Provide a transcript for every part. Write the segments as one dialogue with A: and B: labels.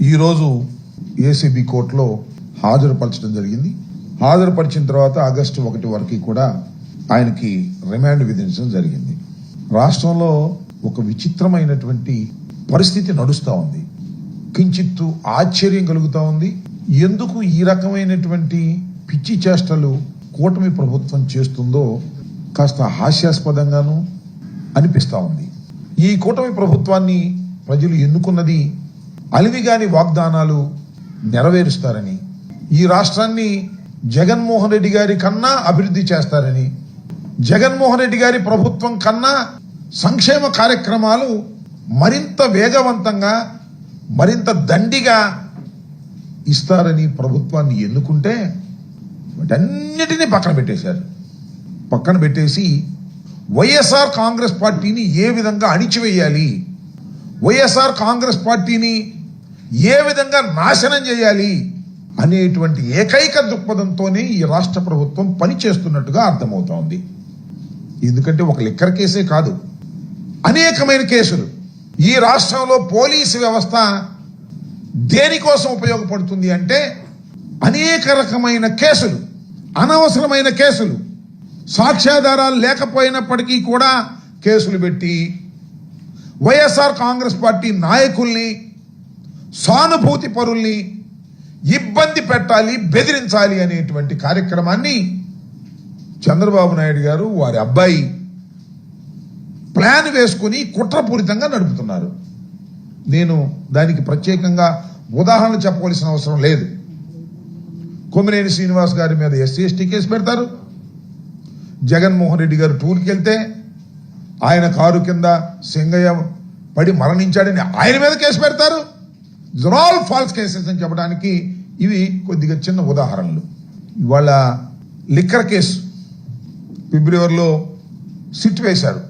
A: ఈరోజు ఏసీబీ కోర్టులో హాజరుపరచడం జరిగింది. హాజరుపరిచిన తర్వాత ఆగస్టు 1 వరకు కూడా ఆయనకి రిమాండ్ విధించడం జరిగింది. రాష్ట్రంలో ఒక విచిత్రమైనటువంటి పరిస్థితి నడుస్తూ ఉంది. కించిత్తు ఆశ్చర్యం కలుగుతూ ఉంది. ఎందుకు ఈ రకమైనటువంటి పిచ్చి చేష్టలు కూటమి ప్రభుత్వం చేస్తుందో కాస్త హాస్యాస్పదంగాను అనిపిస్తూ ఉంది. ఈ కూటమి ప్రభుత్వాన్ని ప్రజలు ఎన్నుకున్నది అలివిగాని వాగ్దానాలు నెరవేరుస్తారని, ఈ రాష్ట్రాన్ని జగన్మోహన్ రెడ్డి గారి కన్నా అభివృద్ధి చేస్తారని, జగన్మోహన్ రెడ్డి గారి ప్రభుత్వం కన్నా సంక్షేమ కార్యక్రమాలు మరింత వేగవంతంగా మరింత దండిగా ఇస్తారని ప్రభుత్వాన్ని ఎన్నుకుంటే వాటన్నిటినీ పక్కన పెట్టేశారు. పక్కన పెట్టేసి వైఎస్ఆర్ కాంగ్రెస్ పార్టీని ఏ విధంగా అణిచివేయాలి, వైఎస్ఆర్ కాంగ్రెస్ పార్టీని ఏ విధంగా నాశనం చేయాలి అనేటువంటి ఏకైక దృక్పథంతోనే ఈ రాష్ట్ర ప్రభుత్వం పనిచేస్తున్నట్టుగా అర్థమవుతోంది. ఎందుకంటే ఒక లిక్కర్ కేసే కాదు, అనేకమైన కేసులు. ఈ రాష్ట్రంలో పోలీసు వ్యవస్థ దేనికోసం ఉపయోగపడుతుంది అంటే అనేక రకమైన కేసులు, అనవసరమైన కేసులు, సాక్ష్యాధారాలు లేకపోయినప్పటికీ కూడా కేసులు పెట్టి వైఎస్ఆర్ కాంగ్రెస్ పార్టీ నాయకుల్ని, సానుభూతి పరుల్ని ఇబ్బంది పెట్టాలి, బెదిరించాలి అనేటువంటి కార్యక్రమాన్ని చంద్రబాబు నాయుడు గారు వారి అబ్బాయి ప్లాన్ వేసుకుని కుట్రపూరితంగా నడుపుతున్నారు. నేను దానికి ప్రత్యేకంగా ఉదాహరణలు చెప్పవలసిన అవసరం లేదు. కొమ్మినేని శ్రీనివాస్ గారి మీద ఎస్సీ ఎస్టీ కేసు పెడతారు. జగన్మోహన్ రెడ్డి గారు టూర్కి వెళ్తే ఆయన కారు కింద సింగయ్య పడి మరణించాడని ఆయన మీద కేసు పెడతారు. ఆల్ ఫాల్స్ కేసెస్ అని చెప్పడానికి ఇవి కొద్దిగా చిన్న ఉదాహరణలు. ఇవాళ లిక్కర్ కేసు ఫిబ్రవరిలో సిట్ వేశారు.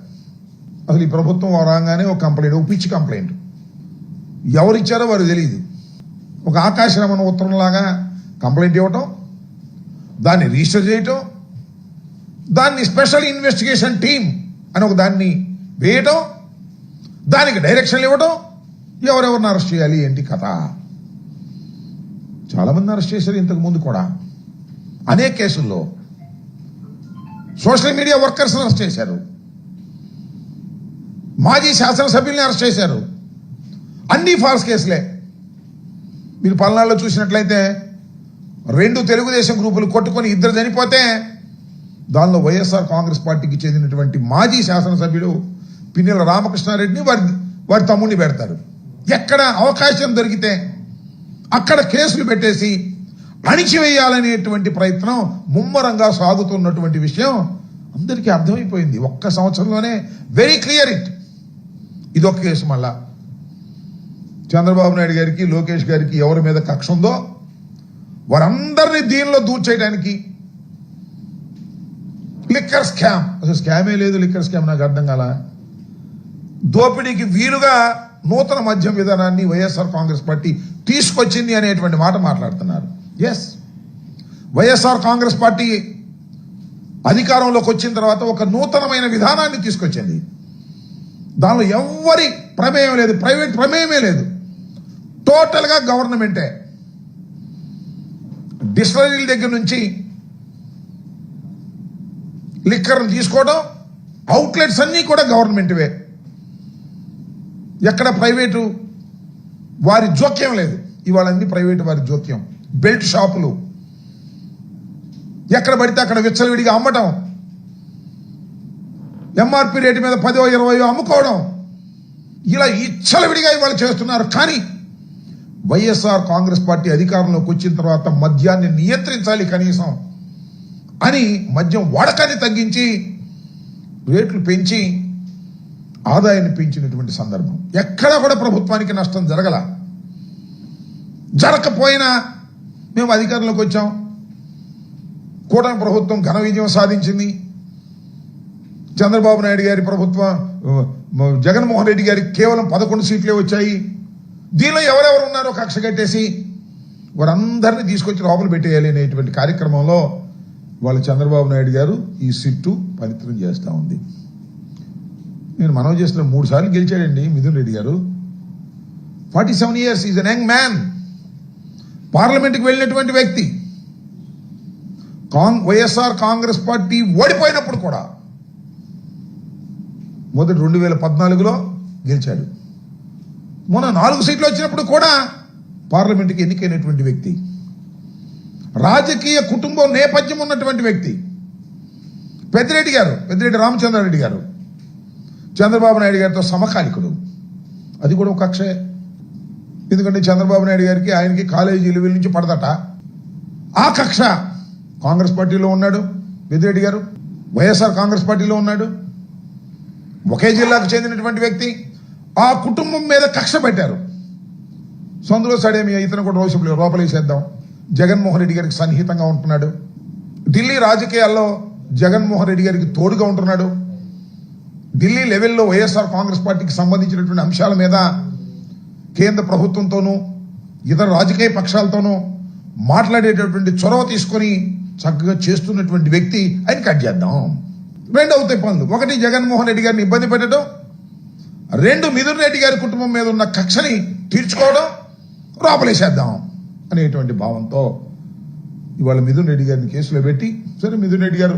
A: అసలు ఈ ప్రభుత్వం రాగానే ఒక కంప్లైంట్, ఒక పిచ్చి కంప్లైంట్, ఎవరిచ్చారో వారు తెలియదు. ఒక ఆకాశరమణ ఉత్తరంలాగా కంప్లైంట్ ఇవ్వటం, దాన్ని రిజిస్టర్ చేయటం, దాన్ని స్పెషల్ ఇన్వెస్టిగేషన్ టీమ్ అని ఒక దాన్ని వేయటం, దానికి డైరెక్షన్లు ఇవ్వటం, ఎవరెవరిని అరెస్ట్ చేయాలి ఏంటి కథ. చాలా మంది అరెస్ట్ చేశారు ఇంతకు ముందు కూడా అనేక కేసుల్లో. సోషల్ మీడియా వర్కర్స్ అరెస్ట్ చేశారు, మాజీ శాసనసభ్యుల్ని అరెస్ట్ చేశారు. అన్ని ఫాల్స్ కేసులే. మీరు పల్నాడులో చూసినట్లయితే 2 తెలుగుదేశం గ్రూపులు కొట్టుకొని 2 చనిపోతే దానిలో వైఎస్ఆర్ కాంగ్రెస్ పార్టీకి చెందినటువంటి మాజీ శాసనసభ్యుడు పిన్నెల రామకృష్ణారెడ్డిని వారి తమ్ముడిని పెడతారు. ఎక్కడ అవకాశం దొరికితే అక్కడ కేసులు పెట్టేసి అణిచివేయాలనేటువంటి ప్రయత్నం ముమ్మరంగా సాగుతున్నటువంటి విషయం అందరికీ అర్థమైపోయింది. ఒక్క సంవత్సరంలోనే వెరీ క్లియర్ ఇట్. ఇదొక కేసు. మళ్ళా చంద్రబాబు నాయుడు గారికి, లోకేష్ గారికి ఎవరి మీద కక్ష ఉందో వారందరినీ దీనిలో దూర్చేయడానికి లిక్కర్ స్కామ్. అసలు స్కామే లేదు, లిక్కర్ స్కామ్ నాకు అర్థం కాల. దోపిడీకి వీలుగా నూతన మద్యం విధానాన్ని వైఎస్ఆర్ కాంగ్రెస్ పార్టీ తీసుకొచ్చింది అనేటువంటి మాట మాట్లాడుతున్నారు. ఎస్, వైఎస్ఆర్ కాంగ్రెస్ పార్టీ అధికారంలోకి వచ్చిన తర్వాత ఒక నూతనమైన విధానాన్ని తీసుకొచ్చింది. దానిలో ఎవరి ప్రమేయం లేదు, ప్రైవేట్ ప్రమేయమే లేదు, టోటల్గా గవర్నమెంటే. డిస్టిలరీల దగ్గర నుంచి లిక్కర్ని తీసుకోవడం, అవుట్లెట్స్ అన్నీ కూడా గవర్నమెంట్వే. ఎక్కడ ప్రైవేటు వారి జోక్యం లేదు. ఇవాళ అన్ని ప్రైవేటు వారి జోక్యం. బెల్ట్ షాపులు ఎక్కడ పడితే అక్కడ విచ్చలవిడిగా అమ్మటం, ఎంఆర్పి రేటు మీద 10-20 అమ్ముకోవడం, ఇలా విచ్చలవిడిగా ఇవాళ చేస్తున్నారు. కానీ వైఎస్ఆర్ కాంగ్రెస్ పార్టీ అధికారంలోకి వచ్చిన తర్వాత మద్యాన్ని నియంత్రించాలి కనీసం అని మద్యం వాడకాన్ని తగ్గించి రేట్లు పెంచి ఆదాయాన్ని పెంచినటువంటి సందర్భం. ఎక్కడా కూడా ప్రభుత్వానికి నష్టం జరగకపోయినా మేము అధికారంలోకి వచ్చాం. కూటమి ప్రభుత్వం ఘన విజయం సాధించింది. చంద్రబాబు నాయుడు గారి ప్రభుత్వం, జగన్మోహన్ రెడ్డి గారికి కేవలం 11 సీట్లే వచ్చాయి. దీనిలో ఎవరెవరు ఉన్నారో కక్ష కట్టేసి వారందరినీ తీసుకొచ్చి లోపల పెట్టేయాలి అనేటువంటి కార్యక్రమంలో వాళ్ళ చంద్రబాబు నాయుడు గారు ఈ సిట్టు పవిత్రం చేస్తూ ఉంది. నేను మనవి చేస్తున్న 3 సార్లు గెలిచాడండి మిథున్ రెడ్డి గారు. 47 years, is an young man. పార్లమెంట్కి వెళ్ళినటువంటి వ్యక్తి. వైఎస్ఆర్ కాంగ్రెస్ పార్టీ ఓడిపోయినప్పుడు కూడా మొదటి 2014లో గెలిచాడు. మొన్న 4 సీట్లు వచ్చినప్పుడు కూడా పార్లమెంట్కి ఎన్నికైనటువంటి వ్యక్తి. రాజకీయ కుటుంబం నేపథ్యం ఉన్నటువంటి వ్యక్తి. పెద్దిరెడ్డి రామచంద్రారెడ్డి గారు చంద్రబాబు నాయుడు గారితో సమకాలికుడు. అది కూడా ఒక కక్షే. ఎందుకంటే చంద్రబాబు నాయుడు గారికి ఆయనకి కాలేజీ లెవెల్ నుంచి పడదట. ఆ కక్ష కాంగ్రెస్ పార్టీలో ఉన్నాడు పెద్దిరెడ్డి గారు, వైఎస్ఆర్ కాంగ్రెస్ పార్టీలో ఉన్నాడు. ఒకే జిల్లాకు చెందినటువంటి వ్యక్తి. ఆ కుటుంబం మీద కక్ష పెట్టారు. సొందులో సడేమి ఇతను కూడా రోజు లోపలేసేద్దాం. జగన్మోహన్ రెడ్డి గారికి సన్నిహితంగా ఉంటున్నాడు. ఢిల్లీ రాజకీయాల్లో జగన్మోహన్ రెడ్డి గారికి తోడుగా ఉంటున్నాడు. ఢిల్లీ లెవెల్లో వైఎస్ఆర్ కాంగ్రెస్ పార్టీకి సంబంధించినటువంటి అంశాల మీద కేంద్ర ప్రభుత్వంతోనూ ఇతర రాజకీయ పక్షాలతోనూ మాట్లాడేటటువంటి చొరవ తీసుకొని చక్కగా చేస్తున్నటువంటి వ్యక్తి. ఆయన కట్ చేద్దాం. 2 అవుతాయి పనులు. 1, జగన్మోహన్ రెడ్డి గారిని ఇబ్బంది పెట్టడం. 2, మిథున్ రెడ్డి గారి కుటుంబం మీద ఉన్న కక్షని తీర్చుకోవడం, లోపలేసేద్దాం అనేటువంటి భావంతో ఇవాళ మిథున్ రెడ్డి గారిని కేసులో పెట్టి, సరే మిథున్ రెడ్డి గారు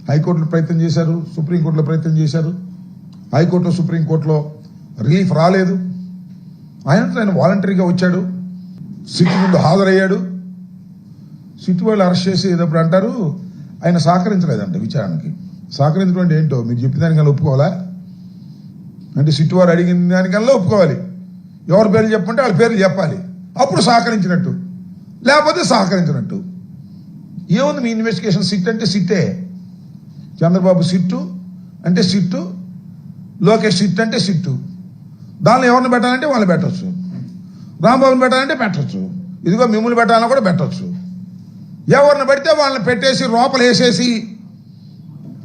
A: హైకోర్టులో ప్రయత్నం చేశారు, సుప్రీంకోర్టులో ప్రయత్నం చేశారు. హైకోర్టు సుప్రీంకోర్టులో రిలీఫ్ రాలేదు. ఆయన వాలంటరీగా వచ్చాడు, సిట్ ముందు హాజరయ్యాడు. సిట్ వాళ్ళు అరెస్ట్ చేసేటప్పుడు అంటారు ఆయన సహకరించలేదంట విచారణకి. సహకరించడం అంటే ఏంటో మీరు చెప్పిన దానికల్లా ఒప్పుకోవాలా? అంటే సిట్ వారు అడిగిన దానికల్లా ఒప్పుకోవాలి. ఎవరి పేర్లు చెప్పంటే వాళ్ళ పేర్లు చెప్పాలి. అప్పుడు సహకరించినట్టు, లేకపోతే సహకరించినట్టు. ఏముంది మీ ఇన్వెస్టిగేషన్? సిట్ అంటే సిట్టే. చంద్రబాబు సిట్టు అంటే సిట్టు, లోకేష్ సిట్ అంటే సిట్టు. దానిలో ఎవరిని పెట్టాలంటే వాళ్ళని పెట్టచ్చు. రాంబాబుని పెట్టాలంటే పెట్టచ్చు. ఇదిగో మిమ్మల్ని పెట్టాలన్నా కూడా పెట్టచ్చు. ఎవరిని పెడితే వాళ్ళని పెట్టేసి లోపల వేసేసి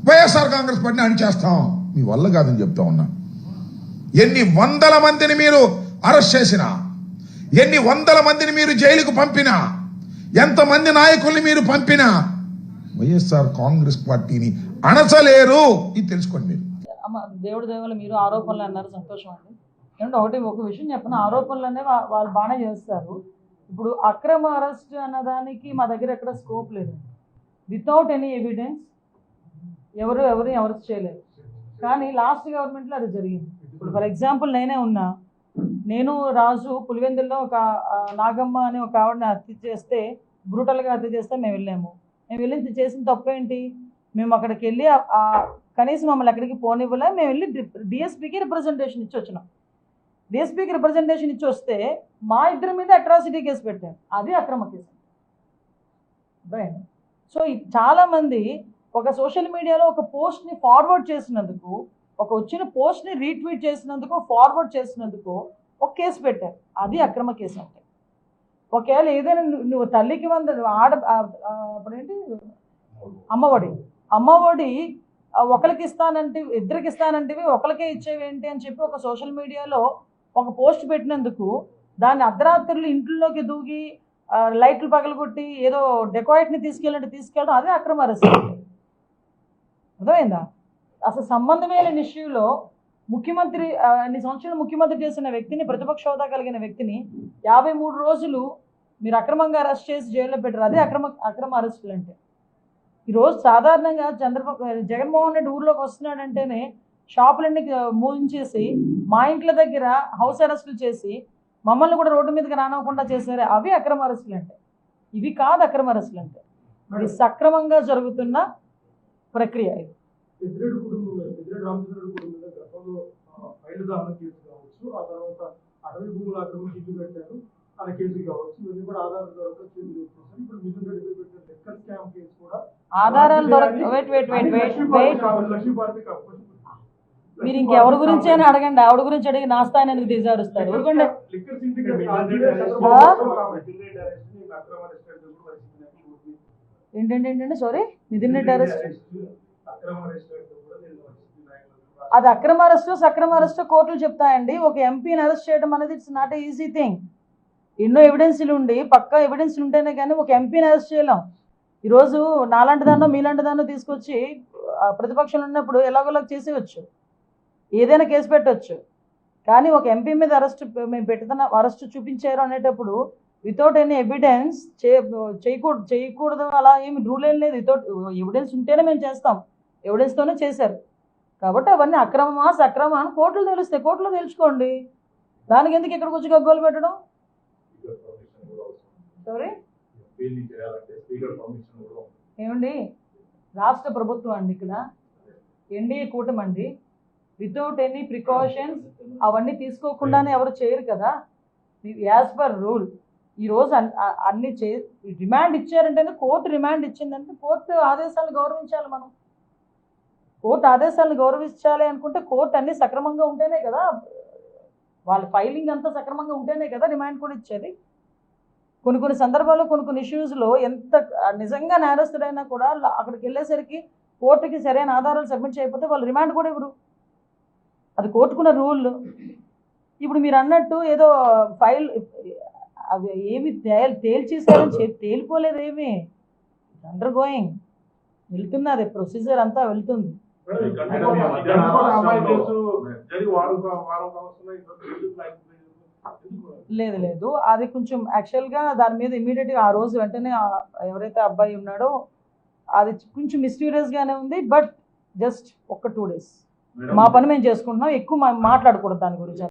A: వైఎస్ఆర్ కాంగ్రెస్ పార్టీని అణిచేస్తాం. మీ వల్ల కాదని చెప్తా ఉన్నా. ఎన్ని వందల మందిని మీరు అరెస్ట్ చేసినా, ఎన్ని వందల మందిని మీరు జైలుకు పంపినా, ఎంతమంది నాయకుల్ని మీరు పంపినా వైఎస్ఆర్ కాంగ్రెస్ పార్టీని అణచలేరు. ఇది తెలుసుకోండి మీరు.
B: అమ్మ దేవుడి దేవుళ్ళు మీరు ఆరోపణలు అన్నారు, సంతోషం అండి. ఏమంటే ఒక విషయం చెప్పిన, ఆరోపణలు వాళ్ళు బాగానే చేస్తారు. ఇప్పుడు అక్రమ అరెస్ట్ అన్నదానికి మా దగ్గర ఎక్కడ స్కోప్ లేదు. వితౌట్ ఎనీ ఎవిడెన్స్ ఎవరిని అరెస్ట్ చేయలేదు. కానీ లాస్ట్ గవర్నమెంట్లో అది జరిగింది. ఇప్పుడు ఫర్ ఎగ్జాంపుల్ నేనే ఉన్నా. నేను రాజు పులివెందుల్లో ఒక నాగమ్మ అని ఒక ఆవిడని హత్య చేస్తే, బ్రూటల్గా హత్య చేస్తే మేము వెళ్ళాము. మేము వెళ్ళి చేసిన తప్పేంటి? మేము అక్కడికి వెళ్ళి కనీసం మమ్మల్ని ఎక్కడికి పోనివ్వలే. మేము వెళ్ళి డిఎస్పీకి రిప్రజెంటేషన్ ఇచ్చి వచ్చినాం. డిఎస్పీకి రిప్రజెంటేషన్ ఇచ్చి వస్తే మా ఇద్దరి మీద అట్రాసిటీ కేసు పెట్టారు. అది అక్రమ కేసు. రైట్. సో చాలామంది ఒక సోషల్ మీడియాలో ఒక పోస్ట్ని ఫార్వర్డ్ చేసినందుకు, ఒక వచ్చిన పోస్ట్ని రీట్వీట్ చేసినందుకు, ఫార్వర్డ్ చేసినందుకు ఒక కేసు పెట్టారు. అది అక్రమ కేసు అంటే. ఒకవేళ ఏదైనా నువ్వు తల్లికి అప్పుడేంటి అమ్మఒడి ఒకరికి ఇస్తానంటే, ఇద్దరికి ఇస్తానంటివి ఒకరికే ఇచ్చేవేంటి అని చెప్పి ఒక సోషల్ మీడియాలో ఒక పోస్ట్ పెట్టినందుకు దాన్ని అర్ధరాత్రులు ఇంట్లోకి దూకి లైట్లు పగలగొట్టి ఏదో డెకాయిట్ని తీసుకెళ్ళడం అదే అక్రమ అరెస్ట్. అర్థమైందా? అసలు సంబంధమే లేని ఇష్యూలో ముఖ్యమంత్రి అన్ని సంవత్సరాలు ముఖ్యమంత్రి చేసిన వ్యక్తిని, ప్రతిపక్ష హోదా కలిగిన వ్యక్తిని 53 రోజులు మీరు అక్రమంగా అరెస్ట్ చేసి జైల్లో పెట్టారు. అదే అక్రమ అరెస్టులు అంటే. ఈరోజు సాధారణంగా జగన్మోహన్ రెడ్డి ఊర్లోకి వస్తున్నాడంటేనే షాపులన్నీ మూయించేసి మా ఇంట్ల దగ్గర హౌస్ అరెస్టులు చేసి మమ్మల్ని కూడా రోడ్డు మీదకి రానివ్వకుండా చేశారు. అవి అక్రమ అరెస్టులు అంటే. ఇవి కాదు అక్రమ అరెస్టులు అంటే. ఇది సక్రమంగా జరుగుతున్న ప్రక్రియ. ఇది ఆధారాలు మీరు ఇంకెవరి గురించి అయినా అడగండి. ఆవిడ గురించి అడిగి నా స్థాయిని ఎందుకు దిగజారుస్తారు? ఏంటంటే సారీ, మిథున్ రెడ్డి అరెస్ట్ అది అక్రమ అరెస్టో సక్రమ అరెస్టో కోర్టులు చెప్తాయండి. ఒక ఎంపీని అరెస్ట్ చేయడం అనేది it's not a easy thing. ఎన్నో ఎవిడెన్స్లు ఉండి, పక్కా ఎవిడెన్స్లు ఉంటేనే కానీ ఒక ఎంపీని అరెస్ట్ చేయలేం. ఈరోజు నాలాంటి దాన్నో మీలాంటి దాన్నో తీసుకొచ్చి ప్రతిపక్షంలో ఉన్నప్పుడు ఎలాగోలాగ చేసేయచ్చు, ఏదైనా కేసు పెట్టవచ్చు. కానీ ఒక ఎంపీ మీద మేము పెడుతున్న అరెస్ట్ చూపించారు అనేటప్పుడు వితౌట్ ఎనీ ఎవిడెన్స్ చేయకూడదు అలా ఏమి రూల్ ఏం లేదు. వితౌట్ ఎవిడెన్స్ ఉంటేనే మేము చేస్తాం, ఎవిడెన్స్తోనే చేశారు. కాబట్టి అవన్నీ అక్రమమా సక్రమా అని కోర్టులు తెలుస్తాయి, కోర్టులో తెలుసుకోండి. దానికి ఎందుకు ఇక్కడికి వచ్చి గగ్గోలు పెట్టడం? సారీ ఏమండి, రాష్ట్ర ప్రభుత్వం అండి, ఇక్కడ ఎన్డీఏ కూటమి అండి. వితౌట్ ఎనీ ప్రికాషన్స్ అవన్నీ తీసుకోకుండానే ఎవరు చేయరు కదా. యాజ్ పర్ రూల్ ఈరోజు అన్ని రిమాండ్ ఇచ్చారంటే కోర్టు రిమాండ్ ఇచ్చిందంటే కోర్టు ఆదేశాలను గౌరవించాలి. మనం కోర్టు ఆదేశాలను గౌరవించాలి అనుకుంటే కోర్టు అన్ని సక్రమంగా ఉంటేనే కదా, వాళ్ళ ఫైలింగ్ అంతా సక్రమంగా ఉంటేనే కదా రిమాండ్ కూడా ఇచ్చేది. కొన్ని సందర్భాల్లో కొన్ని ఇష్యూస్లో ఎంత నిజంగా నేరస్తుడైనా కూడా అక్కడికి వెళ్ళేసరికి కోర్టుకి సరైన ఆధారాలు సబ్మిట్ చేయకపోతే వాళ్ళు రిమాండ్ కూడా ఇవ్వరు. అది కోర్టుకున్న రూల్. ఇప్పుడు మీరు అన్నట్టు ఏదో ఫైల్ అవి ఏమి తేల్చేసారని తేలిపోలేదు, ఏమి అండర్ గోయింగ్ వెళ్తున్నది, ప్రొసీజర్ అంతా వెళ్తుంది. లేదు అది కొంచెం యాక్చువల్గా దాని మీద ఇమీడియట్గా ఆ రోజు వెంటనే ఎవరైతే అబ్బాయి ఉన్నాడో అది కొంచెం మిస్టీరియస్గానే ఉంది. బట్ జస్ట్ 1-2 days మా పని మేము చేసుకుంటున్నాం, ఎక్కువ మాట్లాడకూడదు దాని గురించి.